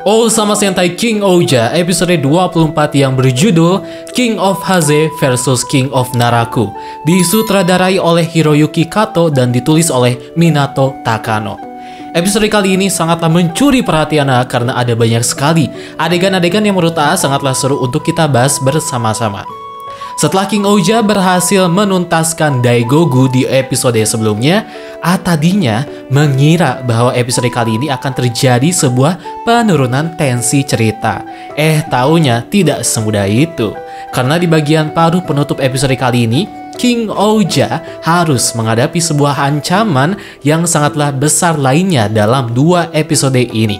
Sama Sentai King Ouja episode 24 yang berjudul King of Haze versus King of Naraku, disutradarai oleh Hiroyuki Kato dan ditulis oleh Minato Takano. Episode kali ini sangatlah mencuri perhatian karena ada banyak sekali adegan-adegan yang menurut sangatlah seru untuk kita bahas bersama-sama. Setelah King Ouja berhasil menuntaskan Daigogu di episode sebelumnya, tadinya mengira bahwa episode kali ini akan terjadi sebuah penurunan tensi cerita. Taunya tidak semudah itu. Karena di bagian paruh penutup episode kali ini, King Ouja harus menghadapi sebuah ancaman yang sangatlah besar lainnya dalam 2 episode ini.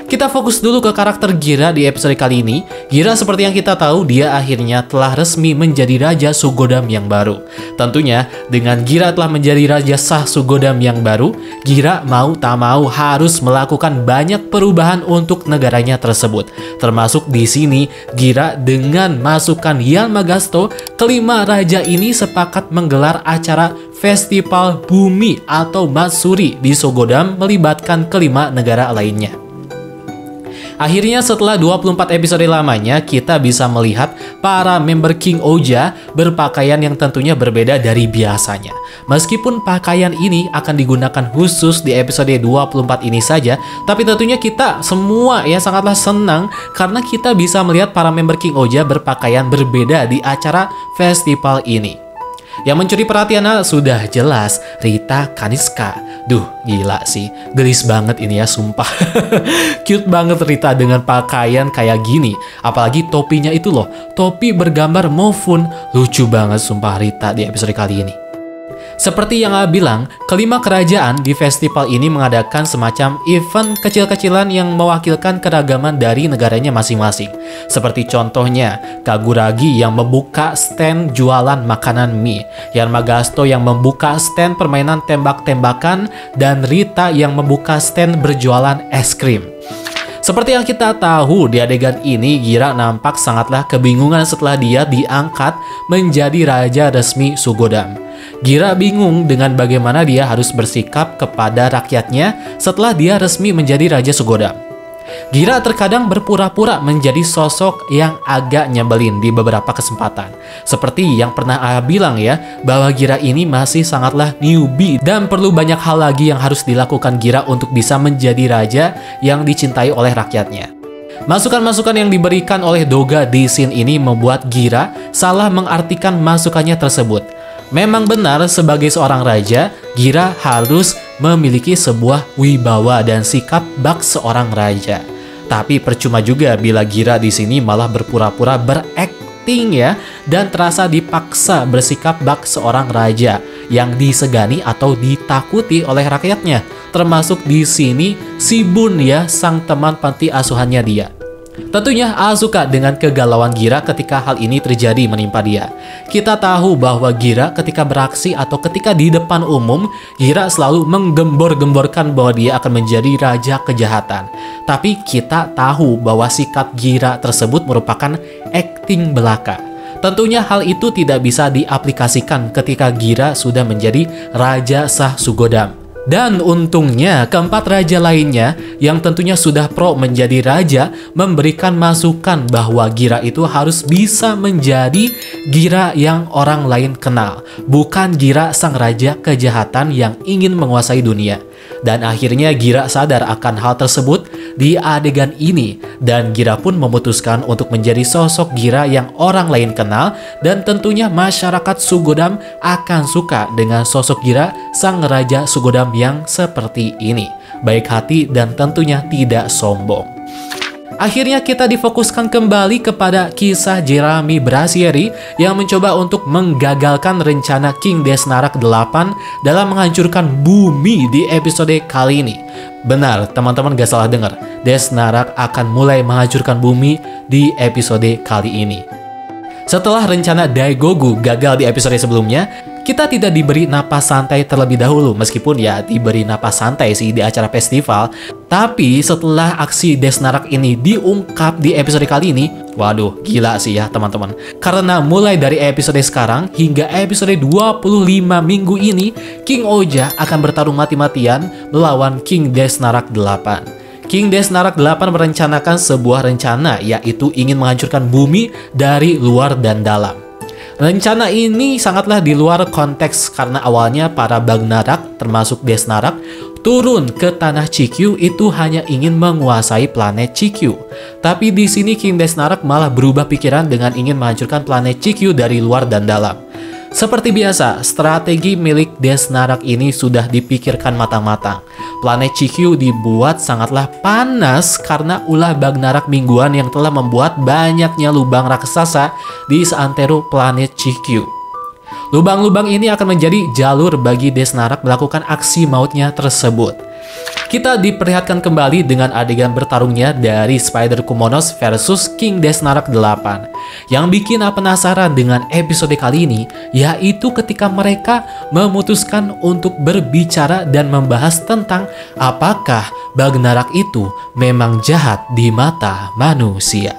Kita fokus dulu ke karakter Gira di episode kali ini. Gira seperti yang kita tahu, dia akhirnya telah resmi menjadi Raja Sugodam yang baru. Tentunya dengan Gira telah menjadi Raja Sah Sugodam yang baru, Gira mau tak mau harus melakukan banyak perubahan untuk negaranya tersebut. Termasuk di sini Gira dengan masukan Yamagasto, kelima raja ini sepakat menggelar acara Festival Bumi atau Matsuri di Sugodam melibatkan kelima negara lainnya. Akhirnya setelah 24 episode lamanya, kita bisa melihat para member King Ouja berpakaian yang tentunya berbeda dari biasanya. Meskipun pakaian ini akan digunakan khusus di episode 24 ini saja, tapi tentunya kita semua sangatlah senang karena kita bisa melihat para member King Ouja berpakaian berbeda di acara festival ini. Yang mencuri perhatian sudah jelas Rita Kaniska. Duh, gila sih, gelis banget ini ya, sumpah. Cute banget Rita dengan pakaian kayak gini. Apalagi topinya itu loh, topi bergambar Mofun. Lucu banget sumpah Rita di episode kali ini. Seperti yang bilang, kelima kerajaan di festival ini mengadakan semacam event kecil-kecilan yang mewakilkan keragaman dari negaranya masing-masing. Seperti contohnya, Kaguragi yang membuka stand jualan makanan mie, Yamagasto yang membuka stand permainan tembak-tembakan, dan Rita yang membuka stand berjualan es krim. Seperti yang kita tahu, di adegan ini Gira nampak sangatlah kebingungan setelah dia diangkat menjadi raja resmi Sugodam. Gira bingung dengan bagaimana dia harus bersikap kepada rakyatnya setelah dia resmi menjadi raja Sugodam. Gira terkadang berpura-pura menjadi sosok yang agak nyebelin di beberapa kesempatan. Seperti yang pernah bilang bahwa Gira ini masih sangatlah newbie dan perlu banyak hal lagi yang harus dilakukan Gira untuk bisa menjadi raja yang dicintai oleh rakyatnya. Masukan-masukan yang diberikan oleh Doga di scene ini membuat Gira salah mengartikan masukannya tersebut. Memang benar sebagai seorang raja, Gira harus memiliki sebuah wibawa dan sikap bak seorang raja. Tapi percuma juga bila Gira di sini malah berpura-pura berakting dan terasa dipaksa bersikap bak seorang raja yang disegani atau ditakuti oleh rakyatnya. Termasuk di sini si Bun sang teman panti asuhannya dia. Tentunya suka dengan kegalauan Gira ketika hal ini terjadi menimpa dia. Kita tahu bahwa Gira ketika beraksi atau ketika di depan umum, Gira selalu menggembor-gemborkan bahwa dia akan menjadi raja kejahatan. Tapi kita tahu bahwa sikap Gira tersebut merupakan akting belaka. Tentunya hal itu tidak bisa diaplikasikan ketika Gira sudah menjadi Raja Sah Sugodam. Dan untungnya keempat raja lainnya yang tentunya sudah pro menjadi raja memberikan masukan bahwa Gira itu harus bisa menjadi Gira yang orang lain kenal, bukan Gira sang raja kejahatan yang ingin menguasai dunia. Dan akhirnya Gira sadar akan hal tersebut di adegan ini, dan Gira pun memutuskan untuk menjadi sosok Gira yang orang lain kenal, dan tentunya masyarakat Sugodam akan suka dengan sosok Gira sang raja Sugodam yang seperti ini, baik hati dan tentunya tidak sombong. Akhirnya kita difokuskan kembali kepada kisah Jeremy Brasieri yang mencoba untuk menggagalkan rencana King Desnarak 8 dalam menghancurkan bumi di episode kali ini. Benar, teman-teman gak salah dengar, Desnarak akan mulai menghancurkan bumi di episode kali ini. Setelah rencana Daigogu gagal di episode sebelumnya, kita tidak diberi napas santai terlebih dahulu, meskipun diberi napas santai sih di acara festival. Tapi setelah aksi Desnarak ini diungkap di episode kali ini, waduh gila sih teman-teman. Karena mulai dari episode sekarang hingga episode 25 minggu ini, King Ouja akan bertarung mati-matian melawan King Desnarak 8. King Desnarak 8 merencanakan sebuah rencana, yaitu ingin menghancurkan bumi dari luar dan dalam. Rencana ini sangatlah di luar konteks karena awalnya para Bagnarak, termasuk Desnarak, turun ke tanah Cikyu itu hanya ingin menguasai planet Cikyu. Tapi di sini King Desnarak malah berubah pikiran dengan ingin menghancurkan planet Cikyu dari luar dan dalam. Seperti biasa, strategi milik Desnarak ini sudah dipikirkan matang-matang. Planet Cikyu dibuat sangatlah panas karena ulah Bagnarak mingguan yang telah membuat banyaknya lubang raksasa di seantero planet Cikyu. Lubang-lubang ini akan menjadi jalur bagi Desnarak melakukan aksi mautnya tersebut. Kita diperlihatkan kembali dengan adegan bertarungnya dari Spider Kumonos versus King Desnarak 8. Yang bikin penasaran dengan episode kali ini, yaitu ketika mereka memutuskan untuk berbicara dan membahas tentang apakah Bagnarak itu memang jahat di mata manusia.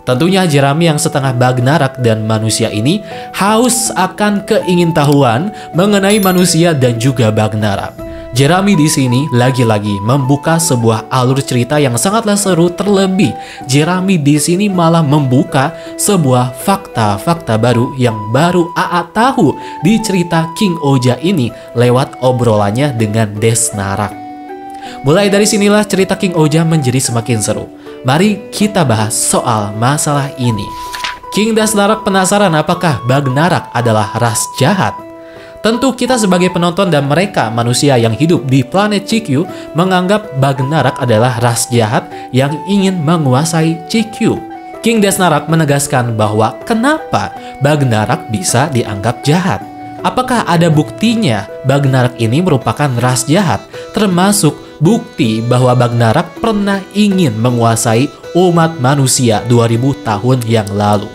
Tentunya Jerami yang setengah Bagnarak dan manusia ini haus akan keingintahuan mengenai manusia dan juga Bagnarak. Jerami di sini lagi-lagi membuka sebuah alur cerita yang sangatlah seru, terlebih Jerami di sini malah membuka sebuah fakta-fakta baru yang baru AA tahu di cerita King Oja ini lewat obrolannya dengan Desnarak. Mulai dari sinilah cerita King Oja menjadi semakin seru. Mari kita bahas soal masalah ini. King Desnarak penasaran apakah Bagnarak adalah ras jahat. Tentu kita sebagai penonton dan mereka manusia yang hidup di planet Cikyu menganggap Bagnarak adalah ras jahat yang ingin menguasai Cikyu. King Desnarak menegaskan bahwa kenapa Bagnarak bisa dianggap jahat. Apakah ada buktinya Bagnarak ini merupakan ras jahat, termasuk bukti bahwa Bagnarak pernah ingin menguasai umat manusia 2000 tahun yang lalu.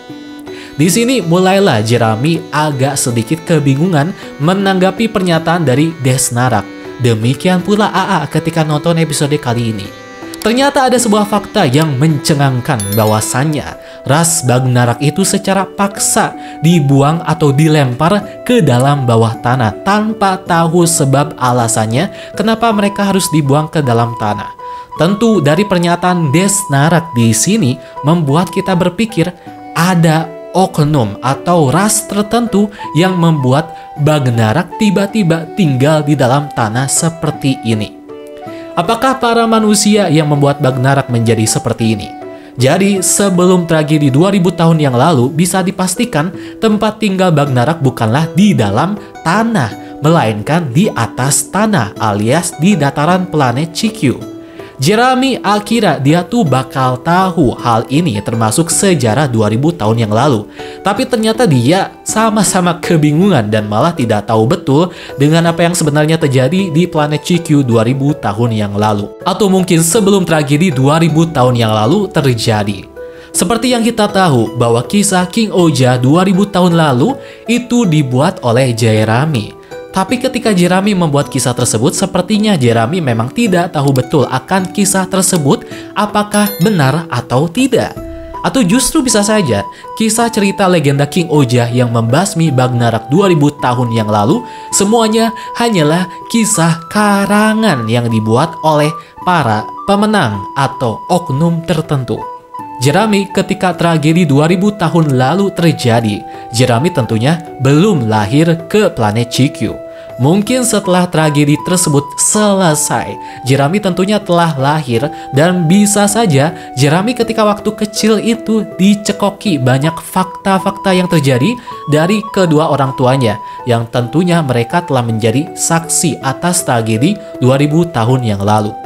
Di sini mulailah Jerami agak sedikit kebingungan menanggapi pernyataan dari Desnarak. Demikian pula AA ketika nonton episode kali ini. Ternyata ada sebuah fakta yang mencengangkan bahwasannya ras Bagnarak itu secara paksa dibuang atau dilempar ke dalam bawah tanah tanpa tahu sebab alasannya kenapa mereka harus dibuang ke dalam tanah. Tentu dari pernyataan Desnarak di sini membuat kita berpikir ada oknum atau ras tertentu yang membuat Bagnarak tiba-tiba tinggal di dalam tanah seperti ini. Apakah para manusia yang membuat Bagnarak menjadi seperti ini? Jadi sebelum tragedi 2000 tahun yang lalu bisa dipastikan tempat tinggal Bagnarak bukanlah di dalam tanah, melainkan di atas tanah alias di dataran planet Cikyu. Jerami kira dia tuh bakal tahu hal ini termasuk sejarah 2000 tahun yang lalu. Tapi ternyata dia sama-sama kebingungan dan malah tidak tahu betul dengan apa yang sebenarnya terjadi di planet Cikyu 2000 tahun yang lalu. Atau mungkin sebelum tragedi 2000 tahun yang lalu terjadi. Seperti yang kita tahu bahwa kisah King Oja 2000 tahun lalu itu dibuat oleh Jerami. Tapi ketika Jerami membuat kisah tersebut, sepertinya Jerami memang tidak tahu betul akan kisah tersebut apakah benar atau tidak. Atau justru bisa saja kisah cerita legenda King Oja yang membasmi Bagnarak 2000 tahun yang lalu semuanya hanyalah kisah karangan yang dibuat oleh para pemenang atau oknum tertentu. Jerami ketika tragedi 2000 tahun lalu terjadi, Jerami tentunya belum lahir ke planet Cikyu. Mungkin setelah tragedi tersebut selesai, Jerami tentunya telah lahir dan bisa saja Jerami ketika waktu kecil itu dicekoki banyak fakta-fakta yang terjadi dari kedua orang tuanya yang tentunya mereka telah menjadi saksi atas tragedi 2000 tahun yang lalu.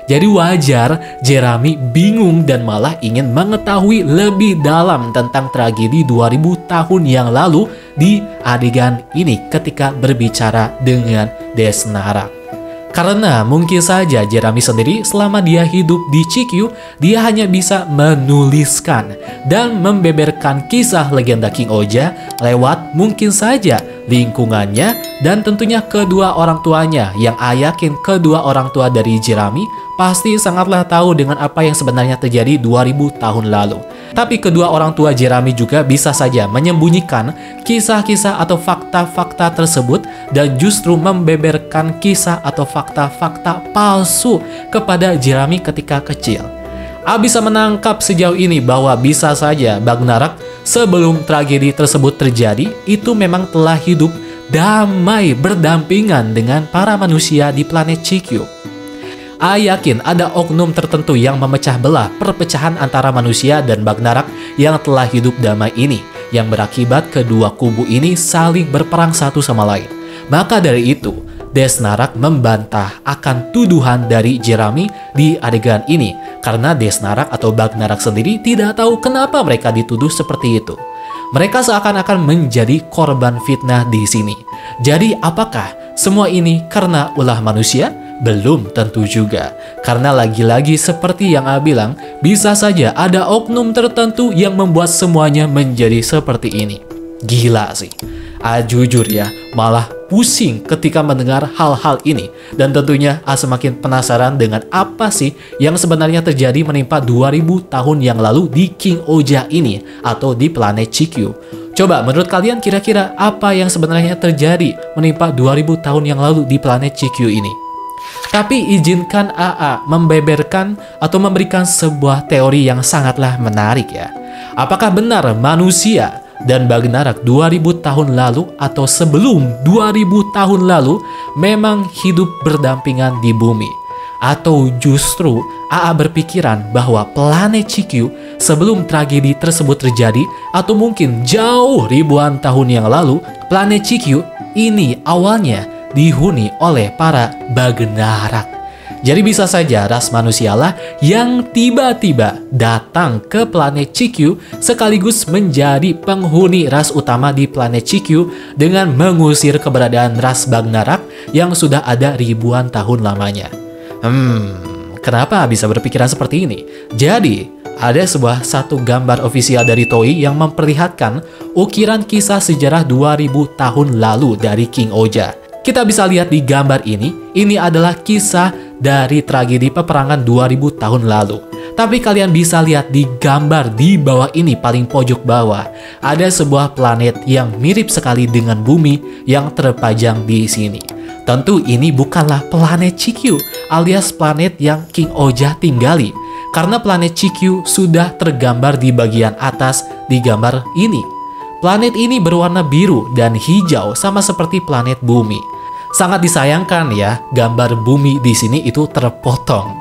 Jadi wajar Jerami bingung dan malah ingin mengetahui lebih dalam tentang tragedi 2000 tahun yang lalu di adegan ini ketika berbicara dengan Desnarak. Karena mungkin saja Jerami sendiri selama dia hidup di Cikyu, dia hanya bisa menuliskan dan membeberkan kisah legenda King Oja lewat mungkin saja lingkungannya, dan tentunya kedua orang tuanya, yang yakin kedua orang tua dari Jeremy pasti sangatlah tahu dengan apa yang sebenarnya terjadi 2000 tahun lalu. Tapi kedua orang tua Jeremy juga bisa saja menyembunyikan kisah-kisah atau fakta-fakta tersebut dan justru membeberkan kisah atau fakta-fakta palsu kepada Jeremy ketika kecil. A bisa menangkap sejauh ini bahwa bisa saja Bagnarak sebelum tragedi tersebut terjadi itu memang telah hidup damai berdampingan dengan para manusia di planet Chikyu. A yakin ada oknum tertentu yang memecah belah perpecahan antara manusia dan Bagnarak yang telah hidup damai ini, yang berakibat kedua kubu ini saling berperang satu sama lain. Maka dari itu, Desnarak membantah akan tuduhan dari Jeremy di adegan ini, karena Desnarak atau Bagnarak sendiri tidak tahu kenapa mereka dituduh seperti itu. Mereka seakan-akan menjadi korban fitnah di sini. Jadi apakah semua ini karena ulah manusia? Belum tentu juga, karena lagi-lagi seperti yang A bilang, bisa saja ada oknum tertentu yang membuat semuanya menjadi seperti ini. Gila sih. A jujur ya, malah pusing ketika mendengar hal-hal ini. Dan tentunya A semakin penasaran dengan apa sih yang sebenarnya terjadi menimpa 2000 tahun yang lalu di King Oja ini atau di planet Chikyu. Coba menurut kalian kira-kira apa yang sebenarnya terjadi menimpa 2000 tahun yang lalu di planet Chikyu ini? Tapi izinkan AA membeberkan atau memberikan sebuah teori yang sangatlah menarik ya. Apakah benar manusia dan Bagnarak 2000 tahun lalu atau sebelum 2000 tahun lalu memang hidup berdampingan di bumi? Atau justru AA berpikiran bahwa planet Chikyu sebelum tragedi tersebut terjadi atau mungkin jauh ribuan tahun yang lalu, planet Chikyu ini awalnya dihuni oleh para Bagnarak. Jadi bisa saja ras manusialah yang tiba-tiba datang ke planet Chikyu sekaligus menjadi penghuni ras utama di planet Chikyu dengan mengusir keberadaan ras Bagnarak yang sudah ada ribuan tahun lamanya. Kenapa bisa berpikiran seperti ini? Jadi, ada satu gambar ofisial dari Toei yang memperlihatkan ukiran kisah sejarah 2000 tahun lalu dari King Oja. Kita bisa lihat di gambar ini adalah kisah dari tragedi peperangan 2000 tahun lalu. Tapi kalian bisa lihat di gambar di bawah ini, paling pojok bawah, ada sebuah planet yang mirip sekali dengan bumi yang terpajang di sini. Tentu ini bukanlah planet Chikyu alias planet yang King Oja tinggali, karena planet Chikyu sudah tergambar di bagian atas di gambar ini. Planet ini berwarna biru dan hijau sama seperti planet bumi. Sangat disayangkan ya, gambar bumi di sini itu terpotong.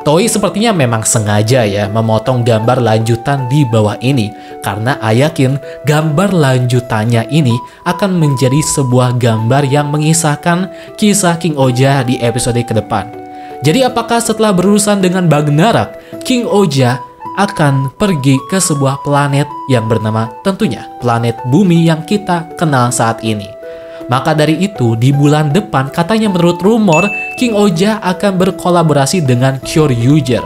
Toei sepertinya memang sengaja ya memotong gambar lanjutan di bawah ini, karena yakin gambar lanjutannya ini akan menjadi sebuah gambar yang mengisahkan kisah King Oja di episode ke depan. Jadi apakah setelah berurusan dengan Bagnarak, King Oja akan pergi ke sebuah planet yang bernama tentunya planet bumi yang kita kenal saat ini? Maka dari itu, di bulan depan katanya menurut rumor, King Oja akan berkolaborasi dengan Kyoryuger.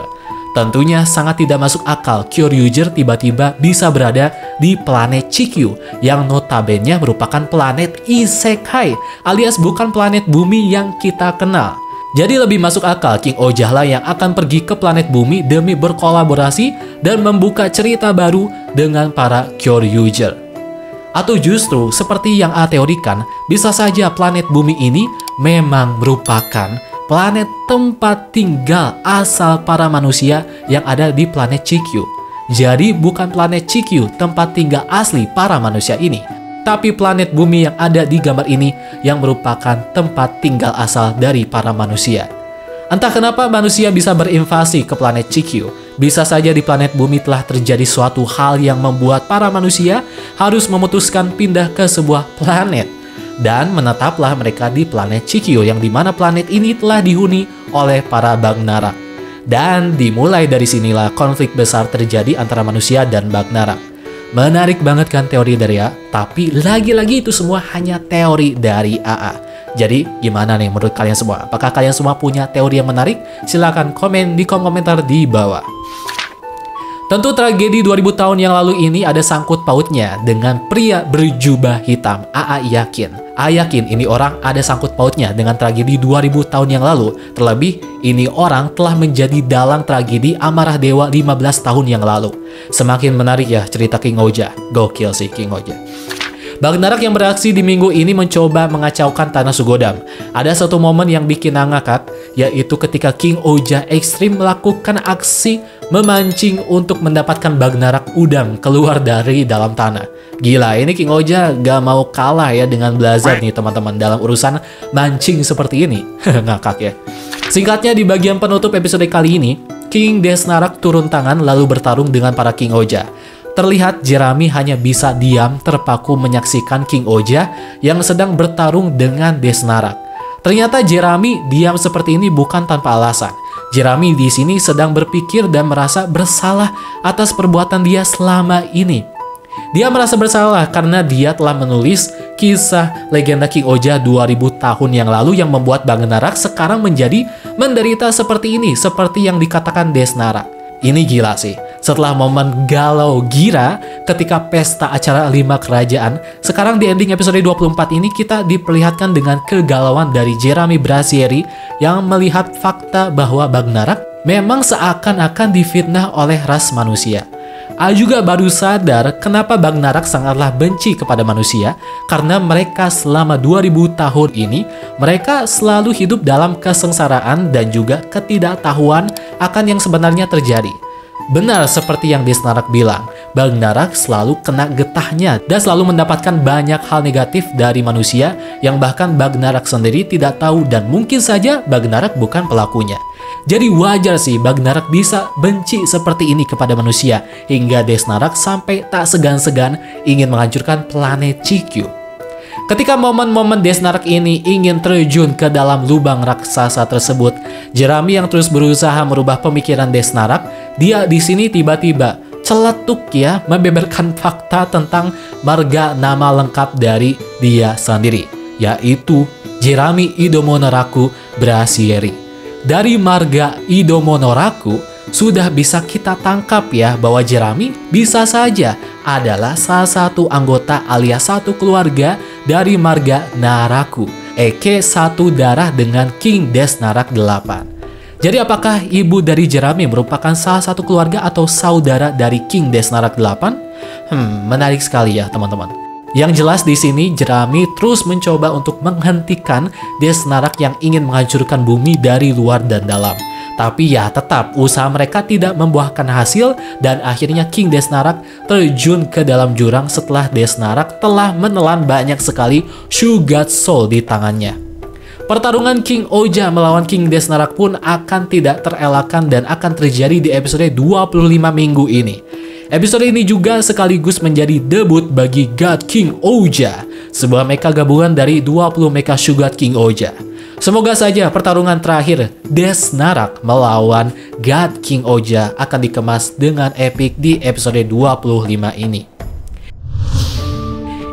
Tentunya sangat tidak masuk akal Kyoryuger tiba-tiba bisa berada di planet Chikyu yang notabene merupakan planet isekai alias bukan planet bumi yang kita kenal. Jadi lebih masuk akal King Oja lah yang akan pergi ke planet bumi demi berkolaborasi dan membuka cerita baru dengan para Kyoryuger. Atau justru seperti yang A teorikan, bisa saja planet bumi ini memang merupakan planet tempat tinggal asal para manusia yang ada di planet Chikyu. Jadi bukan planet Chikyu tempat tinggal asli para manusia ini, tapi planet bumi yang ada di gambar ini yang merupakan tempat tinggal asal dari para manusia. Entah kenapa manusia bisa berinvasi ke planet Chikyu. Bisa saja di planet bumi telah terjadi suatu hal yang membuat para manusia harus memutuskan pindah ke sebuah planet. Dan menetaplah mereka di planet Chikyu yang dimana planet ini telah dihuni oleh para Bagnarak. Dan dimulai dari sinilah konflik besar terjadi antara manusia dan Bagnarak. Menarik banget kan teori dari A? Tapi lagi-lagi itu semua hanya teori dari AA. Jadi gimana nih menurut kalian semua? Apakah kalian semua punya teori yang menarik? Silahkan komen di kolom komentar di bawah. Tentu tragedi 2000 tahun yang lalu ini ada sangkut pautnya dengan pria berjubah hitam. AA yakin ini orang ada sangkut pautnya dengan tragedi 2000 tahun yang lalu. Terlebih, ini orang telah menjadi dalang tragedi amarah dewa 15 tahun yang lalu. Semakin menarik ya cerita King Oja. Gokil sih King Oja. Bagnarak yang beraksi di minggu ini mencoba mengacaukan Tanah Sugodam. Ada satu momen yang bikin ngakak, yaitu ketika King Oja ekstrim melakukan aksi memancing untuk mendapatkan Bagnarak udang keluar dari dalam tanah. Gila, ini King Oja gak mau kalah ya dengan Blazar nih teman-teman dalam urusan mancing seperti ini. Ngakak ya. Singkatnya, di bagian penutup episode kali ini, King Desnarak turun tangan lalu bertarung dengan para King Oja. Terlihat Jerami hanya bisa diam terpaku menyaksikan King Oja yang sedang bertarung dengan Desnarak. Ternyata Jerami diam seperti ini bukan tanpa alasan. Jerami di sini sedang berpikir dan merasa bersalah atas perbuatan dia selama ini. Dia merasa bersalah karena dia telah menulis kisah legenda King Oja 2000 tahun yang lalu yang membuat Bagnarak sekarang menjadi menderita seperti ini, seperti yang dikatakan Desnarak. Ini gila sih. Setelah momen galau gira ketika pesta acara 5 kerajaan, sekarang di ending episode 24 ini kita diperlihatkan dengan kegalauan dari Jerami Brazieri yang melihat fakta bahwa Bagnarak memang seakan-akan difitnah oleh ras manusia. A juga baru sadar kenapa Bagnarak sangatlah benci kepada manusia, karena mereka selama 2000 tahun ini mereka selalu hidup dalam kesengsaraan dan juga ketidaktahuan akan yang sebenarnya terjadi. Benar seperti yang Desnarak bilang, Bagnarak selalu kena getahnya dan selalu mendapatkan banyak hal negatif dari manusia yang bahkan Bagnarak sendiri tidak tahu dan mungkin saja Bagnarak bukan pelakunya. Jadi wajar sih Bagnarak bisa benci seperti ini kepada manusia hingga Desnarak sampai tak segan-segan ingin menghancurkan planet Cikyu. Ketika momen-momen Desnarak ini ingin terjun ke dalam lubang raksasa tersebut, Jerami yang terus berusaha merubah pemikiran Desnarak, dia di sini tiba-tiba celetuk ya membeberkan fakta tentang marga nama lengkap dari dia sendiri, yaitu Jerami Idomonoraku Brazieri. Dari marga Idomonoraku sudah bisa kita tangkap ya bahwa Jerami bisa saja adalah salah satu anggota alias satu keluarga dari marga Naraku, satu darah dengan King Desnarak 8. Jadi apakah ibu dari Jerami merupakan salah satu keluarga atau saudara dari King Desnarak 8? Menarik sekali ya teman-teman. Yang jelas di sini Jerami terus mencoba untuk menghentikan Desnarak yang ingin menghancurkan bumi dari luar dan dalam. Tapi ya tetap usaha mereka tidak membuahkan hasil dan akhirnya King Desnarak terjun ke dalam jurang setelah Desnarak telah menelan banyak sekali Shugat Soul di tangannya. Pertarungan King Oja melawan King Desnarak pun akan tidak terelakkan dan akan terjadi di episode 25 minggu ini. Episode ini juga sekaligus menjadi debut bagi God King Oja, sebuah mecha gabungan dari 20 mecha Shugat King Oja. Semoga saja pertarungan terakhir Desnarak melawan God King Oja akan dikemas dengan epic di episode 25 ini.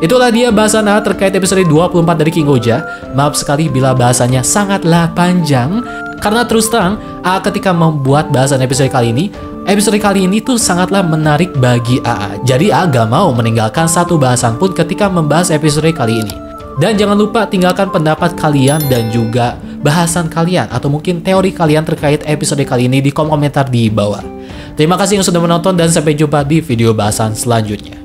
Itulah dia bahasan A terkait episode 24 dari King Oja. Maaf sekali bila bahasanya sangatlah panjang, karena terus terang A ketika membuat bahasan episode kali ini tuh sangatlah menarik bagi AA. Jadi A gak mau meninggalkan satu bahasan pun ketika membahas episode kali ini. Dan jangan lupa tinggalkan pendapat kalian dan juga bahasan kalian atau mungkin teori kalian terkait episode kali ini di kolom komentar di bawah. Terima kasih yang sudah menonton dan sampai jumpa di video bahasan selanjutnya.